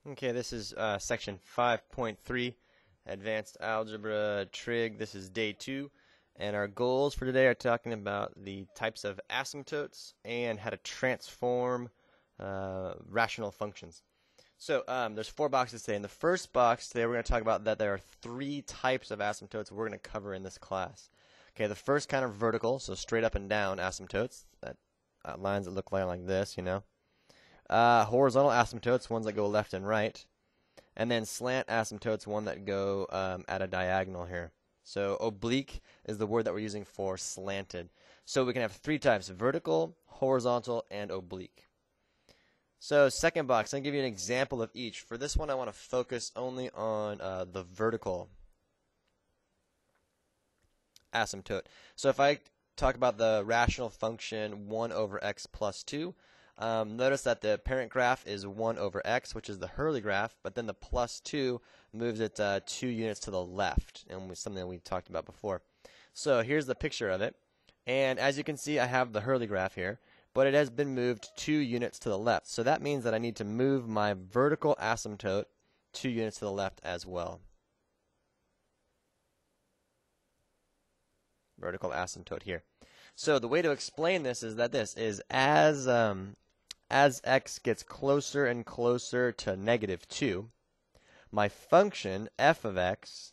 Okay, this is section 5.3, Advanced Algebra Trig. This is day 2, and our goals for today are talking about the types of asymptotes and how to transform rational functions. So there's 4 boxes today. In the first box today, we're going to talk about that there are 3 types of asymptotes we're going to cover in this class. Okay, the first kind of vertical, so straight up and down asymptotes, that lines that look like this, you know. Horizontal asymptotes, ones that go left and right, and then slant asymptotes, one that go at a diagonal here. So oblique is the word that we're using for slanted. So we can have 3 types: vertical, horizontal, and oblique. So second box, I'm going to give you an example of each. For this one, I want to focus only on the vertical asymptote. So if I talk about the rational function 1 over x plus 2, notice that the parent graph is 1 over x, which is the Hurley graph, but then the plus 2 moves it 2 units to the left, and something that we talked about before. So here's the picture of it, and as you can see, I have the Hurley graph here, but it has been moved 2 units to the left. So that means that I need to move my vertical asymptote 2 units to the left as well. Vertical asymptote here. So the way to explain this is that this is as x gets closer and closer to -2, my function f of x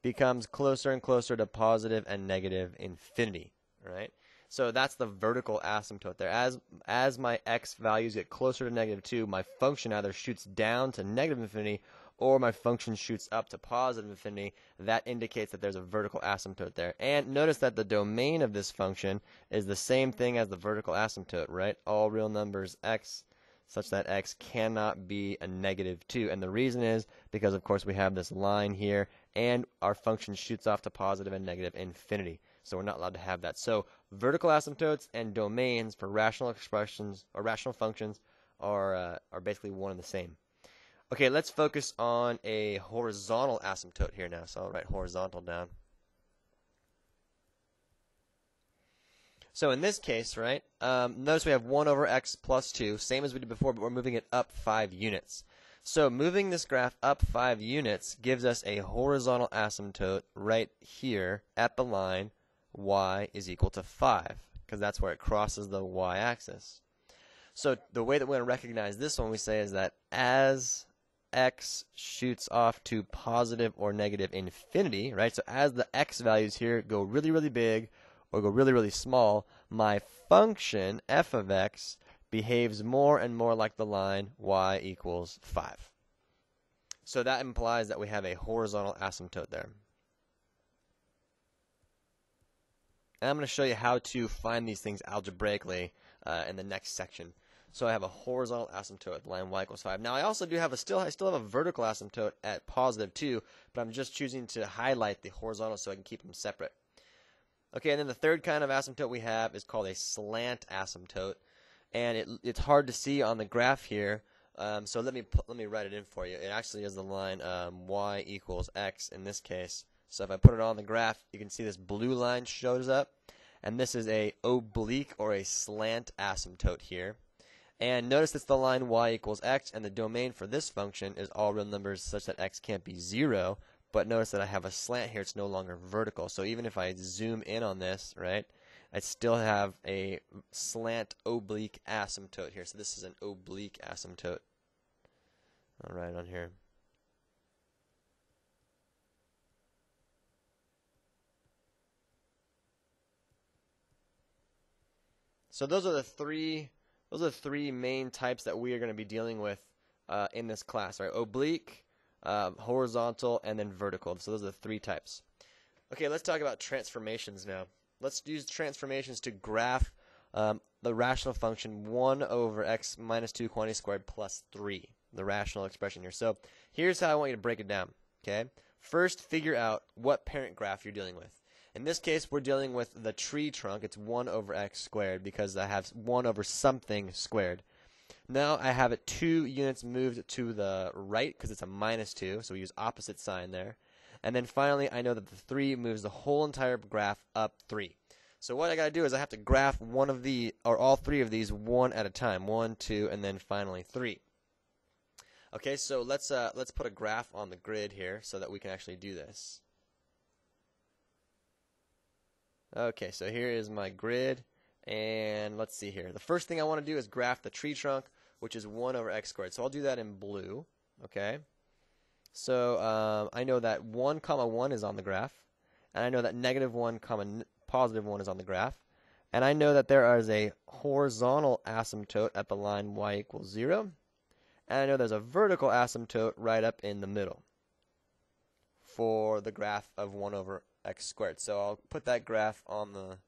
becomes closer and closer to positive and negative infinity, right? So that's the vertical asymptote there. As my x values get closer to -2, my function either shoots down to negative infinity or my function shoots up to positive infinity. That indicates that there's a vertical asymptote there. And notice that the domain of this function is the same thing as the vertical asymptote, right? All real numbers x such that x cannot be a -2. And the reason is because, of course, we have this line here, and our function shoots off to positive and negative infinity. So we're not allowed to have that. So vertical asymptotes and domains for rational expressions or rational functions are basically one and the same. Okay, let's focus on a horizontal asymptote here now. So I'll write horizontal down. So in this case, right, notice we have 1 over x plus 2, same as we did before, but we're moving it up 5 units. So moving this graph up 5 units gives us a horizontal asymptote right here at the line y is equal to 5, because that's where it crosses the y-axis. So the way that we're going to recognize this one, we say, is that as x shoots off to positive or negative infinity, right? So as the x values here go really, really big or go really, really small, my function f of x behaves more and more like the line y equals 5. So that implies that we have a horizontal asymptote there. And I'm going to show you how to find these things algebraically in the next section. So I have a horizontal asymptote at line y equals 5. Now I also do have I still have a vertical asymptote at positive 2, but I'm just choosing to highlight the horizontal so I can keep them separate. Okay, and then the third kind of asymptote we have is called a slant asymptote, and it's hard to see on the graph here. So let me write it in for you. It actually is the line y equals x in this case. So if I put it on the graph, you can see this blue line shows up, and this is a oblique or a slant asymptote here. And notice it's the line y equals x, and the domain for this function is all real numbers such that x can't be 0. But notice that I have a slant here; it's no longer vertical. So even if I zoom in on this, right, I still have a slant oblique asymptote here. So this is an oblique asymptote. All right, on here. So those are the three main types that we are going to be dealing with in this class, right? Oblique, horizontal, and then vertical. So those are the 3 types. Okay, let's talk about transformations now. Let's use transformations to graph the rational function 1 over x minus 2 quantity squared plus 3, the rational expression here. So here's how I want you to break it down. Okay, first figure out what parent graph you're dealing with. In this case, we're dealing with the tree trunk. It's 1 over x squared because I have 1 over something squared. Now I have it 2 units moved to the right because it's a -2, so we use opposite sign there. And then finally, I know that the 3 moves the whole entire graph up 3. So what I got to do is I have to graph one of the, or all 3 of these one at a time. 1, 2, and then finally 3. Okay, so let's put a graph on the grid here so that we can actually do this. Okay, so here is my grid, and let's see here. The first thing I want to do is graph the tree trunk, which is 1 over x squared. So I'll do that in blue. Okay. So I know that 1 comma 1 is on the graph, and I know that negative 1 comma positive 1 is on the graph, and I know that there is a horizontal asymptote at the line y equals 0, and I know there's a vertical asymptote right up in the middle for the graph of 1 over x squared. So I'll put that graph on the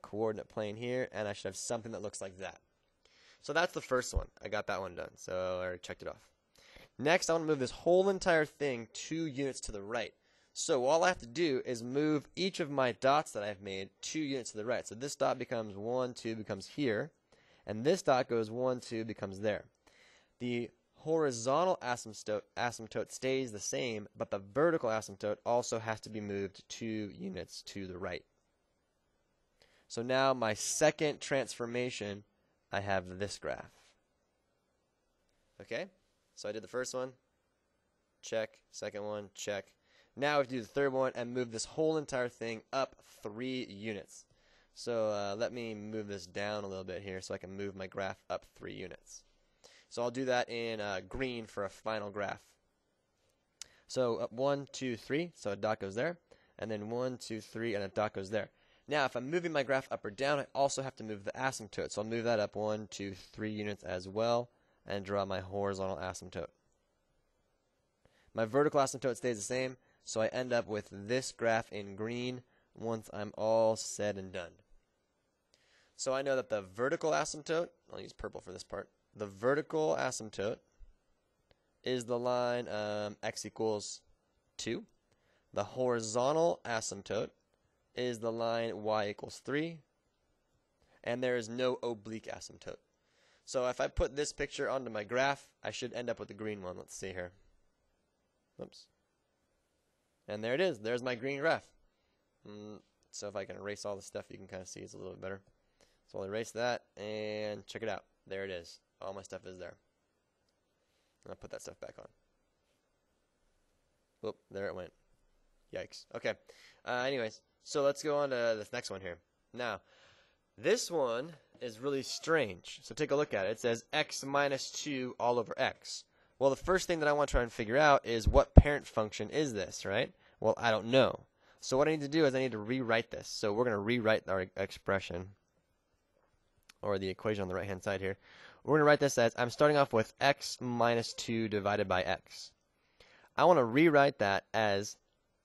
coordinate plane here, and I should have something that looks like that. So that's the first one. I got that one done, so I already checked it off. Next, I want to move this whole entire thing 2 units to the right. So all I have to do is move each of my dots that I've made 2 units to the right. So this dot becomes 1, 2, becomes here, and this dot goes 1, 2, becomes there. The horizontal asymptote stays the same, but the vertical asymptote also has to be moved 2 units to the right. So now my second transformation, I have this graph. Okay, so I did the first one, check, second one, check. Now we have to do the third one and move this whole entire thing up 3 units. So let me move this down a little bit here so I can move my graph up 3 units. So I'll do that in green for a final graph. So up 1, 2, 3, so a dot goes there, and then 1, 2, 3, and a dot goes there. Now, if I'm moving my graph up or down, I also have to move the asymptote. So I'll move that up 1, 2, 3 units as well, and draw my horizontal asymptote. My vertical asymptote stays the same, so I end up with this graph in green once I'm all said and done. So I know that the vertical asymptote, I'll use purple for this part, the vertical asymptote is the line x equals 2. The horizontal asymptote is the line y equals 3. And there is no oblique asymptote. So if I put this picture onto my graph, I should end up with the green one. Let's see here. Oops. And there it is. There's my green graph. So if I can erase all the stuff, you can kind of see it's a little bit better. So I'll erase that, and check it out. There it is. All my stuff is there. I'll put that stuff back on. Whoop, there it went. Yikes. Okay. Anyways, so let's go on to this next one here. Now, this one is really strange. So take a look at it. It says x minus 2 all over x. Well, the first thing that I want to try and figure out is what parent function is this, right? Well, I don't know. So what I need to do is I need to rewrite this. So we're going to rewrite our expression, or the equation on the right-hand side here. We're going to write this as, I'm starting off with x minus 2 divided by x. I want to rewrite that as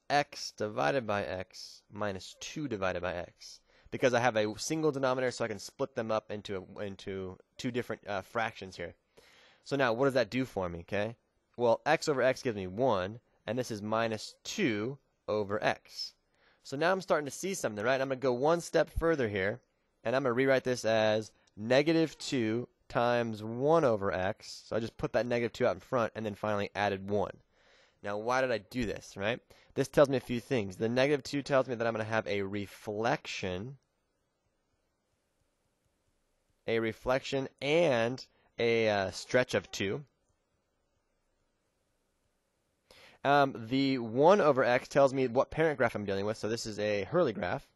x divided by x minus 2 divided by x, because I have a single denominator, so I can split them up into 2 different fractions here. So now, what does that do for me, okay? Well, x over x gives me 1, and this is minus 2 over x. So now I'm starting to see something, right? I'm going to go one step further here, and I'm going to rewrite this as negative 2 times 1 over x. So I just put that negative 2 out in front, and then finally added 1. Now, why did I do this, right? This tells me a few things. The negative 2 tells me that I'm going to have a reflection and a stretch of 2. The 1 over x tells me what parent graph I'm dealing with, so this is a Hurley graph.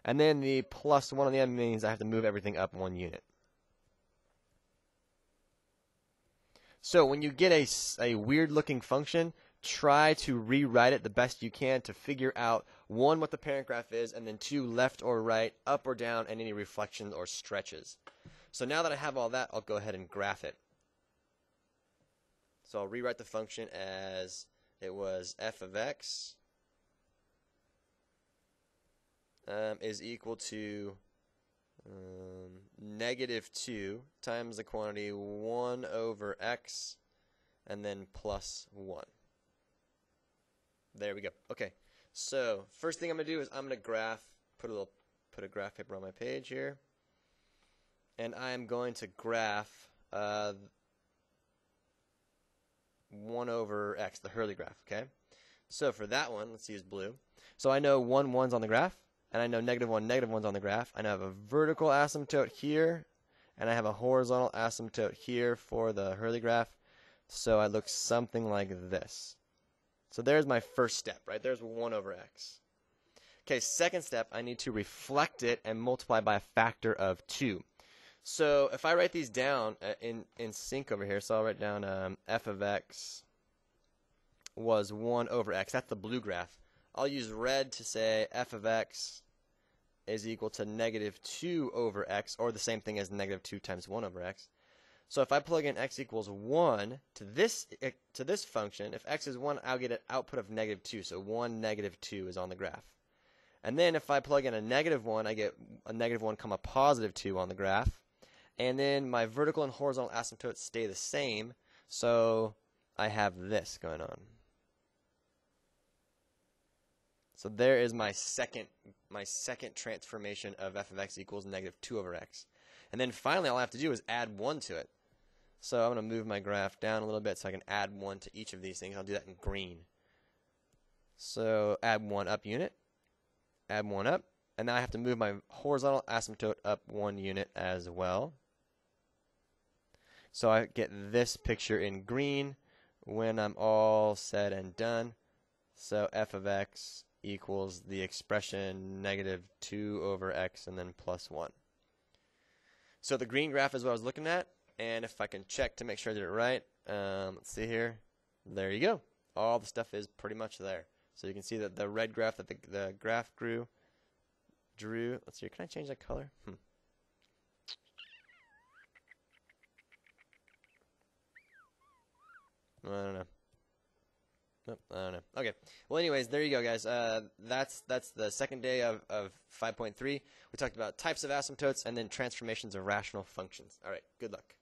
And then the plus 1 on the end means I have to move everything up 1 unit. So when you get a weird-looking function, try to rewrite it the best you can to figure out, 1, what the parent graph is, and then 2, left or right, up or down, and any reflections or stretches. So now that I have all that, I'll go ahead and graph it. So I'll rewrite the function as it was f of x is equal to negative 2 times the quantity 1 over x and then plus 1. There we go. Okay, so first thing I'm going to do is I'm going to graph, put a graph paper on my page here, and I am going to graph 1 over x, the Hurley graph, okay? So for that one, let's use blue. So I know 1, 1's on the graph, and I know negative 1, negative 1's on the graph. I now have a vertical asymptote here, and I have a horizontal asymptote here for the Hurley graph, so it looks something like this. So there's my first step, right? There's 1 over x. Okay, second step, I need to reflect it and multiply by a factor of 2. So if I write these down in sync over here, so I'll write down f of x was 1 over x. That's the blue graph. I'll use red to say f of x is equal to negative 2 over x, or the same thing as negative 2 times 1 over x. So if I plug in x equals 1 to this function, if x is 1, I'll get an output of negative 2. So 1, negative 2 is on the graph. And then if I plug in a negative 1, I get a negative 1 comma positive 2 on the graph. And then my vertical and horizontal asymptotes stay the same, so I have this going on. So there is my second transformation of f of x equals negative 2 over x. And then finally, all I have to do is add 1 to it. So I'm going to move my graph down a little bit so I can add 1 to each of these things. I'll do that in green. So add 1 up unit, add 1 up, and now I have to move my horizontal asymptote up 1 unit as well. So I get this picture in green when I'm all said and done. So f of x equals the expression negative 2 over x and then plus 1. So the green graph is what I was looking at, and if I can check to make sure I did it right, let's see here. There you go. All the stuff is pretty much there. So you can see that the red graph that the graph drew. Let's see, can I change that color? I don't know. Nope, I don't know. Okay. Well, anyways, there you go, guys. That's the second day of 5.3. We talked about types of asymptotes and then transformations of rational functions. All right. Good luck.